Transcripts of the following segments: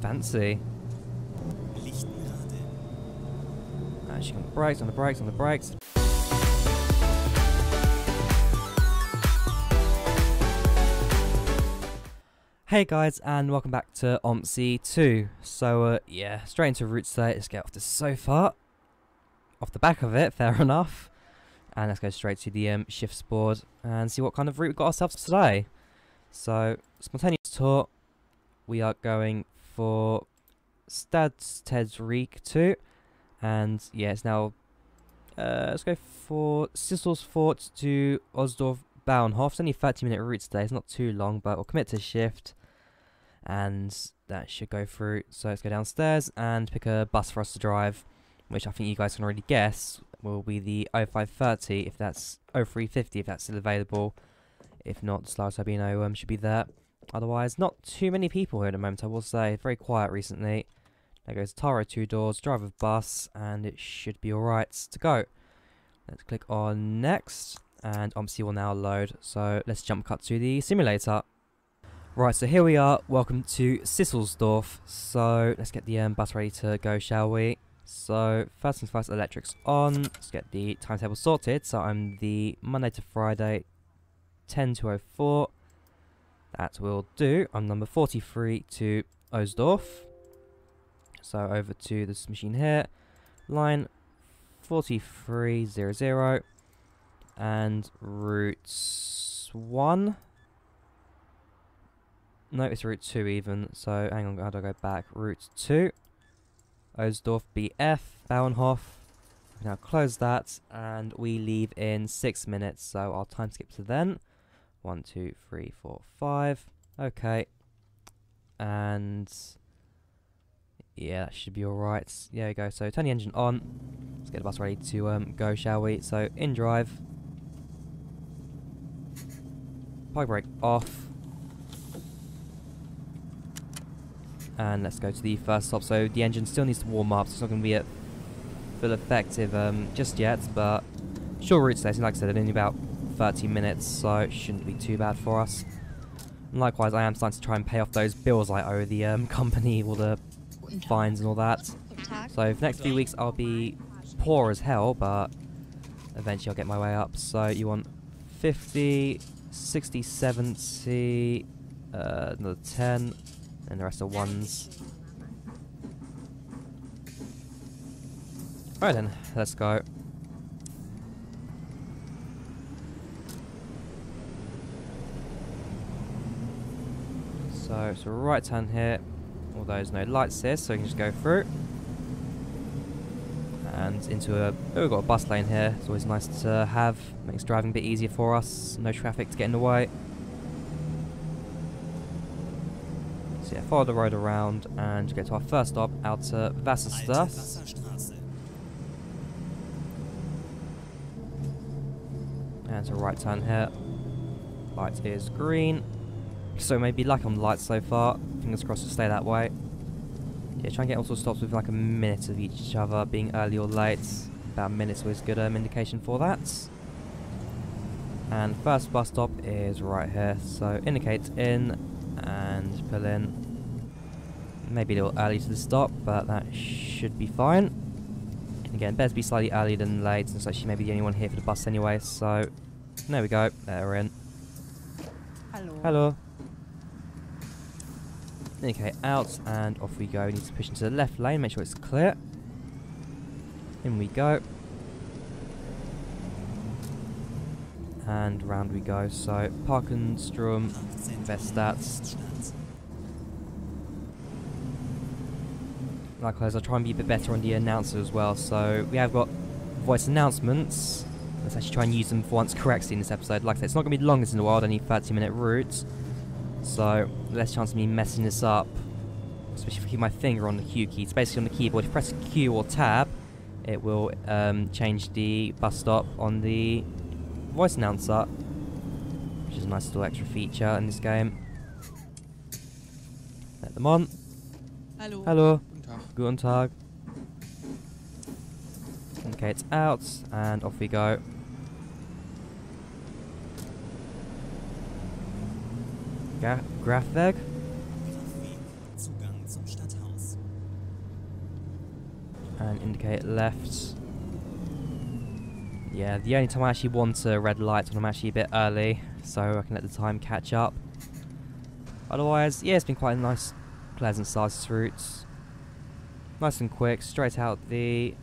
Fancy. Actually, on the brakes, on the brakes, on the brakes. Hey guys, and welcome back to OMSI 2. So, yeah, straight into route today. Let's get off the sofa. Off the back of it, fair enough. And let's go straight to the shifts board and see what kind of route we've got ourselves today. So, spontaneous tour. We are going for Stadstedrijk 2. And, yeah, it's now... let's go for Sisselfort to Osdorf Bauernhof. It's only a 30-minute route today. It's not too long, but we'll commit to shift. And that should go through. So let's go downstairs and pick a bus for us to drive, which I think you guys can already guess will be the 0530 if that's 0350 if that's still available. If not, the Slar Sabino should be there. Otherwise, not too many people here at the moment, I will say. Very quiet recently. There goes Taro 2 doors, drive of bus, and it should be alright to go. Let's click on next, and OMSI will now load. So let's jump cut to the simulator. Right, so here we are. Welcome to Sisselsdorf. So let's get the bus ready to go, shall we? So first things first, electrics on. Let's get the timetable sorted. So I'm the Monday to Friday, 10 to 04. That will do. I'm number 43 to Osdorf. So over to this machine here, line 4300 and route 1. No, it's route 2 even, so hang on, how do I go back? Route 2, Osdorf BF, Bauernhof. Now close that, and we leave in 6 minutes, so I'll time skip to then. 1, 2, 3, 4, 5, okay. And yeah, that should be alright. There we go, so turn the engine on. Let's get the bus ready to go, shall we? So in drive. Park brake off. And let's go to the first stop. So the engine still needs to warm up, so it's not going to be at full effective just yet, but short route today, so like I said, only about 30 minutes, so it shouldn't be too bad for us. And likewise, I am starting to try and pay off those bills I owe the company, all the fines and all that. So for the next few weeks I'll be poor as hell, but eventually I'll get my way up. So you want 50, 60, 70, another 10, and the rest are ones. Right then, let's go. So it's a right turn here, although there's no lights here, so we can just go through. And into a... oh, we've got a bus lane here. It's always nice to have. Makes driving a bit easier for us. No traffic to get in the way. So yeah, follow the road around and get to our first stop out to Wasserstrasse. And it's a right turn here. Light is green. So maybe luck on the lights so far. Fingers crossed to stay that way. Yeah, try and get all sorts of stops with like a minute of each other, being early or late. About a minute's always a good indication for that. And first bus stop is right here. So indicate in and pull in. Maybe a little early to the stop, but that should be fine. Again, better to be slightly earlier than late, since actually maybe the only one here for the bus anyway. So there we go. There we're in. Hello. Hello. Okay, out and off we go. We need to push into the left lane, make sure it's clear. In we go. And round we go. So, Parkenstrom, Vestat. Likewise, I'll try and be a bit better on the announcer as well. So, we have got voice announcements. Let's actually try and use them for once correctly in this episode. Like I said, it's not going to be the longest in the world, only 30-minute route. So, less chance of me messing this up. Especially if I keep my finger on the Q key. It's basically on the keyboard. If you press Q or Tab, it will change the bus stop on the voice announcer. Which is a nice little extra feature in this game. Let them on. Hello. Hello. Guten Tag. Okay, it's out, and off we go. Grafweg. zum Stadthaus. And indicate left. Yeah, the only time I actually want a red light when I'm actually a bit early, so I can let the time catch up. Otherwise, yeah, it's been quite a nice, pleasant start to this route. Nice and quick, straight out the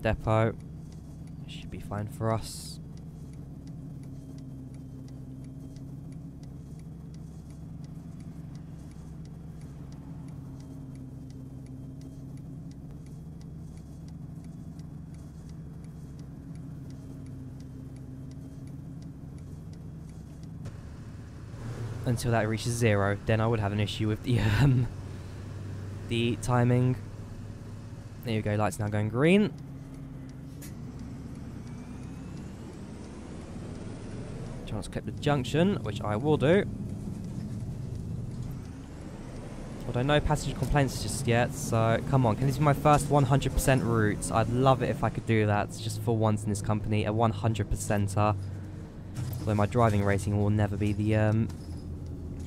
depot. Should be fine for us. Until that reaches 0, then I would have an issue with the timing. There you go, lights now going green. Trying to clip the junction, which I will do. Although no passenger complaints just yet, so come on, can this be my first 100% route? I'd love it if I could do that, just for once in this company, a 100%er. Although my driving rating will never be the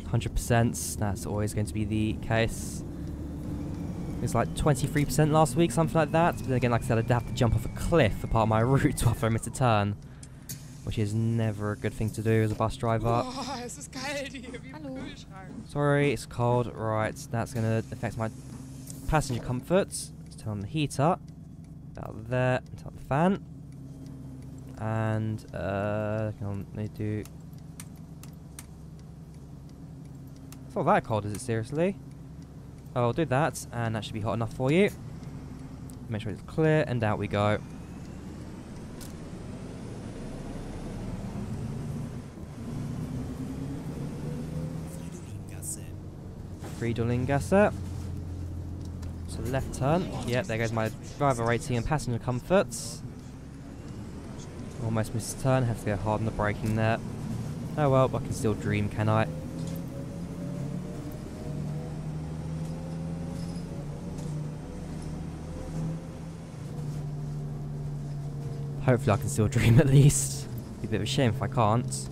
100%, that's always going to be the case. It was like 23% last week, something like that. But then again, like I said, I'd have to jump off a cliff for part of my route after I missed a turn, which is never a good thing to do as a bus driver. Oh, es ist kalt hier, wie im Hallo. Kühlschrank. Sorry, it's cold. Right, that's going to affect my passenger comfort. Let's turn on the heater. About there. Turn on the fan. And, hang on, they do... It's not that cold, is it, seriously? Oh, I'll do that, and that should be hot enough for you. Make sure it's clear, and out we go. Fridolin-Gasse. So left turn. Yep, there goes my driver rating and passenger comforts. Almost missed a turn, have to go hard on the braking there. Oh well, I can still dream, can I? Hopefully I can still dream at least. Be a bit of a shame if I can't.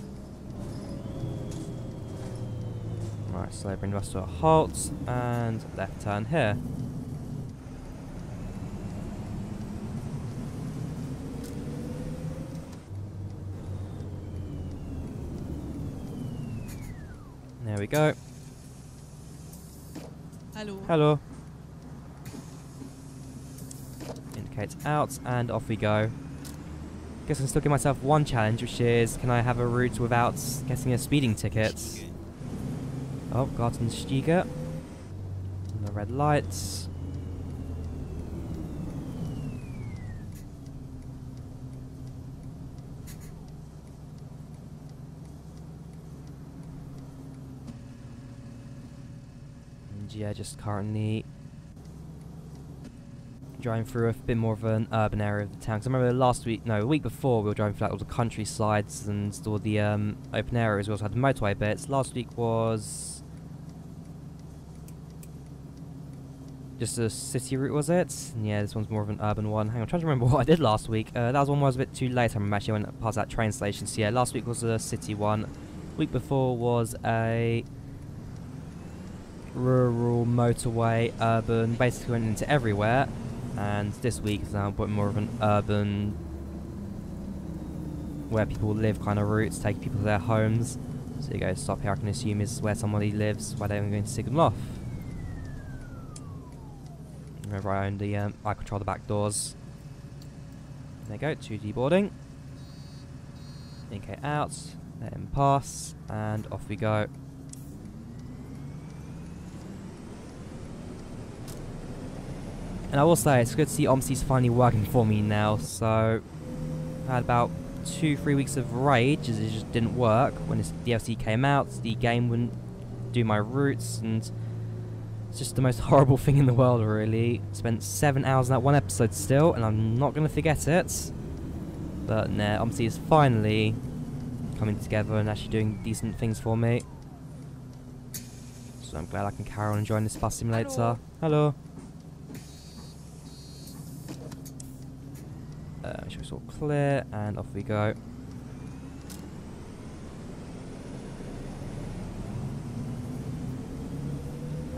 Right, so bring us to a halt and left turn here. There we go. Hallo. Hello. Indicates out, and off we go. Guess I can still give myself one challenge, which is, can I have a route without getting a speeding ticket? Oh, Gartenstiege. The red lights. And yeah, just currently driving through a bit more of an urban area of the town. Because I remember a week before, we were driving through like all the countrysides and all the open areas. We also had the motorway bits. Last week was just a city route, was it? And yeah, this one's more of an urban one. Hang on, I'm trying to remember what I did last week. That was one where I was a bit too late. I remember actually I went past that train station. So yeah, last week was a city one. Week before was a rural, motorway, urban, basically went into everywhere. And this week is now a bit more of an urban, where people live kind of routes, take people to their homes. So you go, stop here, I can assume is where somebody lives, where they're going to signal off. Remember I own the, I control the back doors. There you go, 2D boarding. Indicate out, let him pass, and off we go. And I will say, it's good to see OMSI's finally working for me now. So, I had about 2-3 weeks of rage as it just didn't work. When this DLC came out, the game wouldn't do my routes, and it's just the most horrible thing in the world, really. Spent 7 hours in that one episode still, and I'm not going to forget it. But nah, OMSI is finally coming together and actually doing decent things for me. So I'm glad I can carry on enjoying this bus simulator. Hello. Make sure it's all clear, and off we go.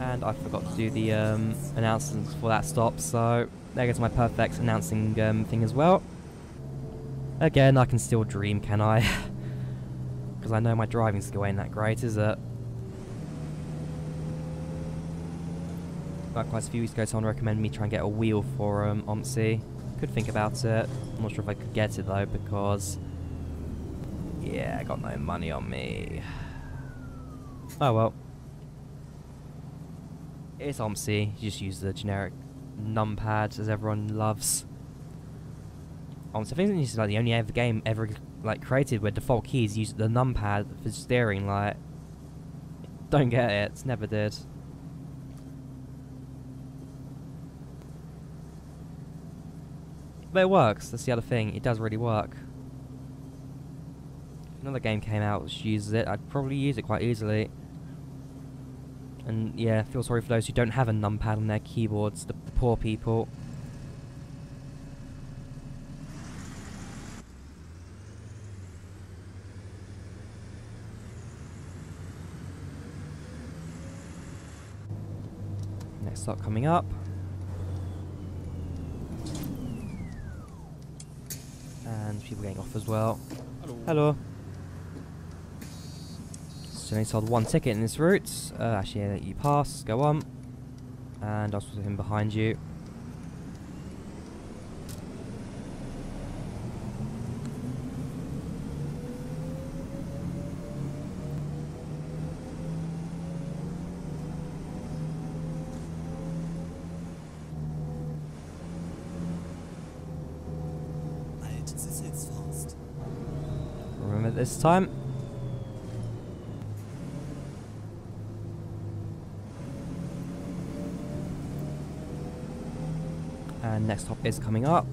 And I forgot to do the announcements for that stop, so there goes my perfect announcing thing as well. Again, I can still dream, can I? Because I know my driving skill ain't that great, is it? Likewise, a few weeks ago, someone recommended me try and get a wheel for OMSI. Could think about it. I'm not sure if I could get it though, because yeah, I got no money on me. Oh well. It's OMSI. You just use the generic numpad as everyone loves. I think this is like the only game ever like created where default keys use the numpad for steering. Like, don't get it. Never did. But it works. That's the other thing. It does really work. If another game came out which uses it, I'd probably use it quite easily. And yeah, feel sorry for those who don't have a numpad on their keyboards. The poor people. Next stop coming up. And people getting off as well. Hello. Hello. So only sold one ticket in this route. Actually, yeah, you pass, go on. And I'll put him behind you. Remember this time. And next stop is coming up.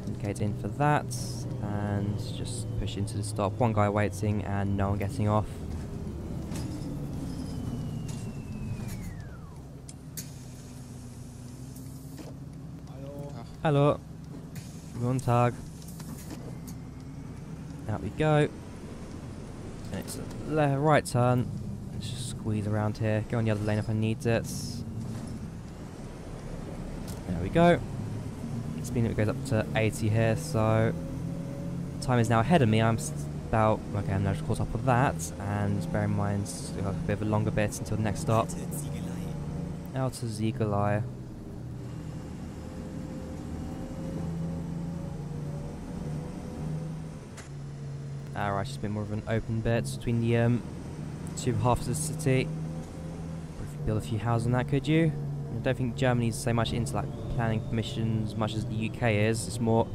Indicate in for that. And just push into the stop. One guy waiting and no one getting off. Hello. Guten Tag. Out we go. And it's a right turn. Let's just squeeze around here. Go on the other lane if I need it. There we go. Speed limit goes up to 80 here, so time is now ahead of me. I'm about, okay, I'm now just caught up with that, and bear in mind, we've got a bit of a longer bit until the next stop. Out to Ziegelei. Alright, just a bit more of an open bit between the two halves of the city. Build a few houses on that, could you? I don't think Germany's so much into like planning permissions as much as the UK is. It's more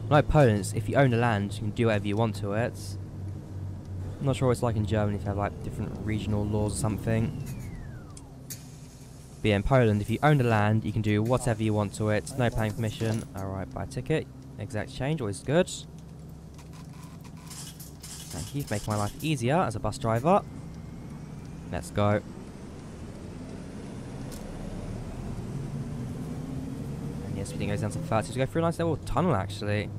like Poland. If you own the land, you can do whatever you want to it. I'm not sure what it's like in Germany if they have like different regional laws or something. But yeah, in Poland, if you own the land, you can do whatever you want to it. No planning permission. Alright, buy a ticket. Exact change, always good. Thank you for making my life easier as a bus driver. Let's go. And yeah, speeding goes down to 30 to go through a nice little tunnel actually.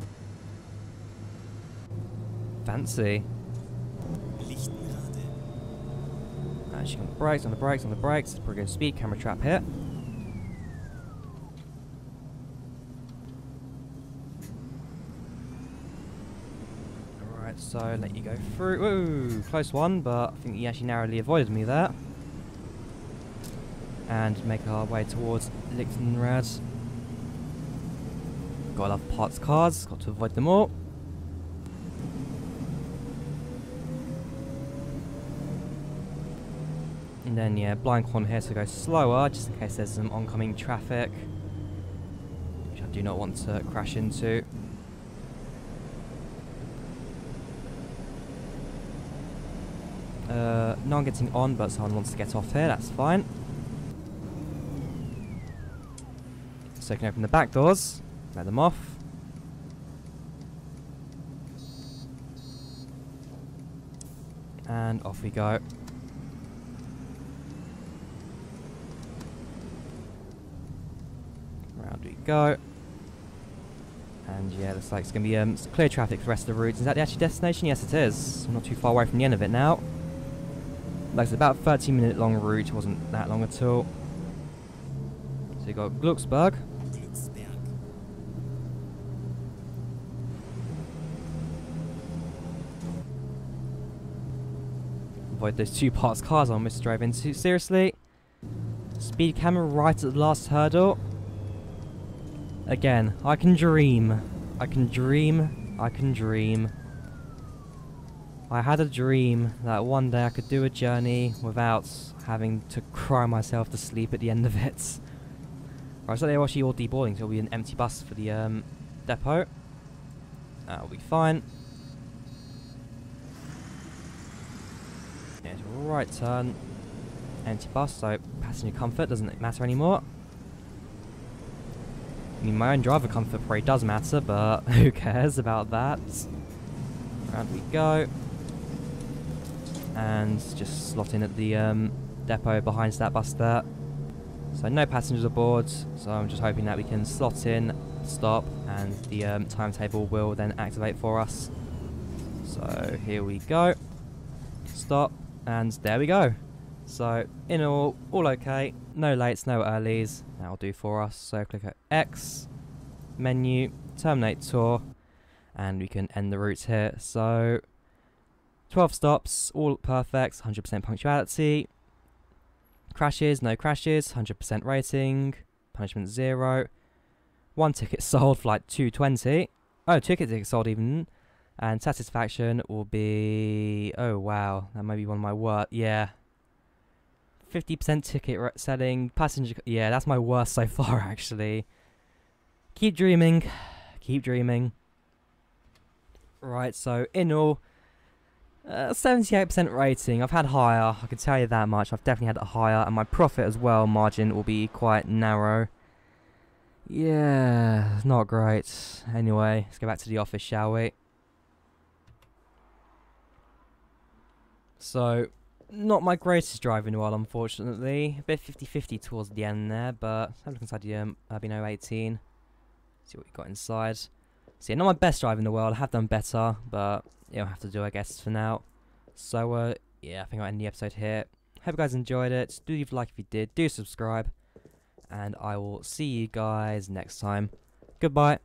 Fancy. Actually on the brakes, on the brakes, on the brakes. Pretty good speed camera trap here. So let you go through. Whoa, close one, but I think he actually narrowly avoided me there. And make our way towards Lichtenrad. Gotta love parts cars, got to avoid them all. And then yeah, blind corner here, so go slower, just in case there's some oncoming traffic, which I do not want to crash into. No one getting on, but someone wants to get off here, that's fine. So you can open the back doors, let them off. And off we go. Round we go. And yeah, looks like it's going to be clear traffic for the rest of the route. Is that the actual destination? Yes, it is. I'm not too far away from the end of it now. Like it's about a 30-minute long route, wasn't that long at all. So you got Glucksberg. Avoid those two parked cars I almost drove into. Seriously? Speed camera right at the last hurdle. Again, I can dream. I can dream. I can dream. I had a dream that one day I could do a journey without having to cry myself to sleep at the end of it. Right, so they're actually all deboarding, so it'll be an empty bus for the depot. That'll be fine. Yeah, it's a right turn. Empty bus, so passenger comfort doesn't matter anymore. I mean, my own driver comfort probably does matter, but who cares about that? Round we go. And just slot in at the depot behind that bus there. So no passengers aboard, so I'm just hoping that we can slot in, stop, and the timetable will then activate for us. So here we go. Stop, and there we go. So in all okay. No lates, no earlies. That'll do for us. So click X, menu, terminate tour, and we can end the route here. So 12 stops, all perfect, 100% punctuality. Crashes, no crashes, 100% rating. Punishment 0. 1 ticket sold, flight 220. Oh, ticket sold even. And satisfaction will be... Oh, wow. That might be one of my worst. Yeah. 50% ticket selling. Passenger... Yeah, that's my worst so far, actually. Keep dreaming. Keep dreaming. Right, so in all... 78% rating. I've had higher, I can tell you that much. I've definitely had it higher, and my profit as well, margin, will be quite narrow. Yeah, not great. Anyway, let's go back to the office, shall we? So, not my greatest driving while, unfortunately. A bit 50-50 towards the end there, but have a look inside the Urbino 18. See what we got inside. So yeah, not my best drive in the world. I have done better, but it'll have to do, I guess, for now. So, yeah, I think I'll end the episode here. Hope you guys enjoyed it. Do leave a like if you did. Do subscribe. And I will see you guys next time. Goodbye.